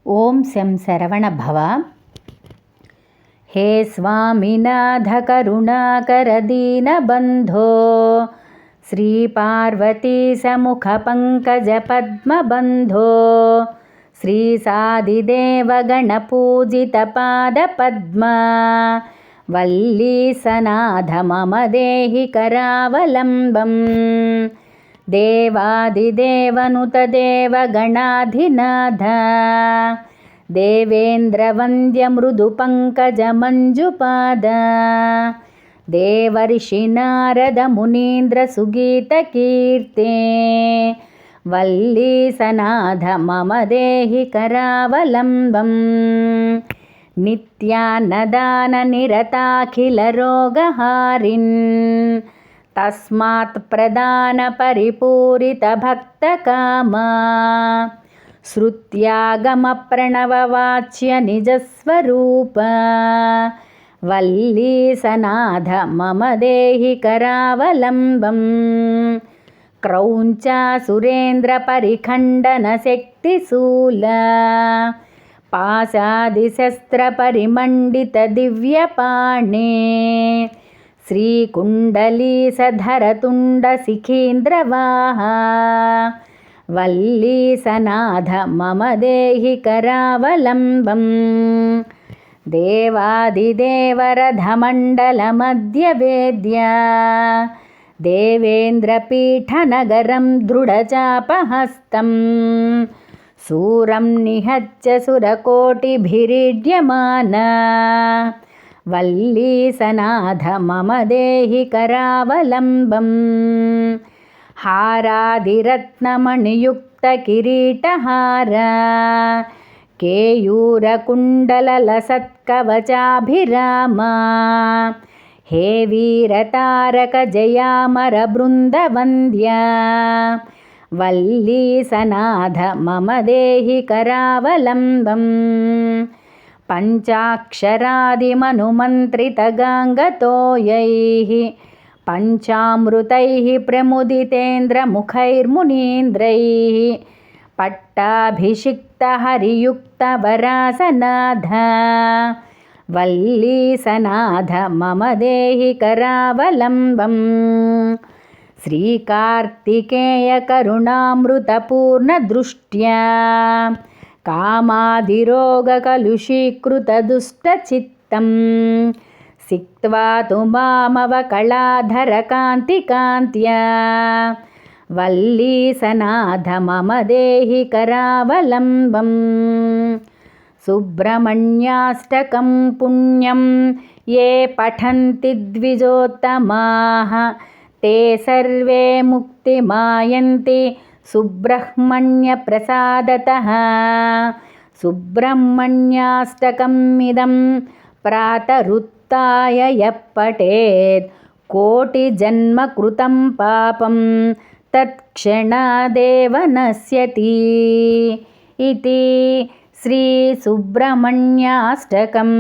ಓಂ ಶಂ ಶರವಣಭವ. ಹೇ ಸ್ವಾಮಿನಾಥ ಕರುಣಾಕರ ದೀನಬಂಧೋ ಶ್ರೀ ಪಾರ್ವತೀ ಸಮ್ಮುಖ ಪಂಕಜ ಪದ್ಮಬಂಧೋ ಶ್ರೀ ಸಾದಿದೇವ ಗಣಪೂಜಿತ ಪಾದ ಪದ್ಮ ವಲ್ಲೀಸನಾಥ ಮಮ ದೇಹಿ ಕರಾವಲಂಬಂ ದೇವಾದಿದೇವನುತ ದೇವಗಣಾಧಿನಾಥ ದೇವೇಂದ್ರ ವಂದ್ಯ ಮೃದು ಪಂಕಜ ಮಂಜುಪಾದ ದೇವರ್ಷಿ ನಾರದ ಮುನೀಂದ್ರ ಸುಗೀತ ಕೀರ್ತೆ ವಲ್ಲೀಸನಾಥ ಮಮ ದೇಹಿ ಕರಾವಲಂಬಂ ನಿತ್ಯಾನ್ನದಾನ ನಿರತಾಖಿಲ ರೋಗಹಾರಿನ್ ತಸ್ಮಾತ್ ಪ್ರದಾನ ಪರಿಪೂರಿತ ಭಕ್ತ ಕಾಮ ಶ್ರುತ್ಯಾಗಮ ಪ್ರಣವ ವಾಚ್ಯ ನಿಜ ಸ್ವರೂಪ ವಲ್ಲೀಸನಾಥ ಮಮ ದೇಹಿ ಕರಾವಲಂಬಂ ಕ್ರೌಂಚ ಸುರೇಂದ್ರ ಪರಿಖಂಡನ ಶಕ್ತಿಶೂಲ ಪಾಶಾದಿಶಸ್ತ್ರ ಪರಿಮಂಡಿತ ದಿವ್ಯಪಾಣೆ ಶ್ರೀಕುಂಡಲೀಸಧರ ತುಂಡ ಶಿಖೀಂದ್ರವಾಹ ವಲ್ಲೀಸನಾಥ ಮಮ ದೇಹಿ ಕರಾವಲಂಬಂ ದೇವಾದಿದೇವರಧಮಂಡಲ ಮಧ್ಯವೇದ್ಯ ದೇವೇಂದ್ರಪೀಠನಗರಂ ದೃಢಚಾಪಹಸ್ತಂ ಸೂರಂ ನಿಹತ್ಯ ಸುರಕೋಟಿಭಿರೀಡ್ಯಮಾನ ವಲ್ಲೀಸನಾಥ ಮಮ ದೇಹಿ ಕರಾವಲಂಬಂ ಹಾರಾದಿರತ್ನಮಣಿಯುಕ್ತ ಕಿರೀಟಹಾರ ಕೇಯೂರಕುಂಡಲಲಸತ್ಕವಚಾಭಿರಾಮ ಹೇ ವೀರತಾರಕ ಜಯಾಮರ ಬೃಂದವಂದ್ಯ ವಲ್ಲೀಸನಾಥ ಮಮ ದೇಹಿ ಕರಾವಲಂಬಂ ಪಂಚಾಕ್ಷರಾದಿಮನುಮಂತ್ರಿತಗಾಂಗತೋಯೈಃ ಪಂಚಾಮೃತೈಃ ಪ್ರಮುದಿತೇಂದ್ರಮುಖೈರ್ಮುನೀಂದ್ರೈಃ ಪಟ್ಟಾಭಿಷಿಕ್ತ ಹರಿಯುಕ್ತವರಾಸನಾಥ ವಲ್ಲೀಸನಾಥ ಮಮ ದೇಹಿ ಕರಾವಲಂಬಂ ಶ್ರೀಕಾರ್ತಿಕೇಯ ಕರುಣಾಮೃತಪೂರ್ಣ ದೃಷ್ಟ್ಯಾ ಕಾಮಾದಿರೋಗಕಲುಷೀಕೃತದುಷ್ಟಚಿತ್ತಂ ಸಿಕ್ತ್ವಾ ತು ಮಾಮವಕಳಾಧರಕಾಂತಿಕಾಂತ್ಯ ವಲ್ಲೀಸನಾಥ ಮಮ ದೇಹಿ ಕರಾವಲಂಬಂ ಸುಬ್ರಹ್ಮಣ್ಯಾಷ್ಟಕಂ ಪುಣ್ಯಂ ಯೇ ಪಠಂತಿ ದ್ವಿಜೋತ್ತಮಾಃ ತೇ ಸರ್ವೇ ಮುಕ್ತಿಮಾಯಂತಿ ಸುಬ್ರಹ್ಮಣ್ಯ ಪ್ರಸಾದತಃ ಸುಬ್ರಹ್ಮಣ್ಯಾಷ್ಟಕಮಿದಂ ಪ್ರಾತರುತ್ಥಾಯ ಯಃ ಪಠೇತ್ ಕೋಟಿಜನ್ಮ ಕೃತಂ ಪಾಪಂ ತತ್ಕ್ಷಣಾದೇವ ನಶ್ಯತಿ ಇತಿ ಶ್ರೀ ಸುಬ್ರಹ್ಮಣ್ಯಾಷ್ಟಕಂ.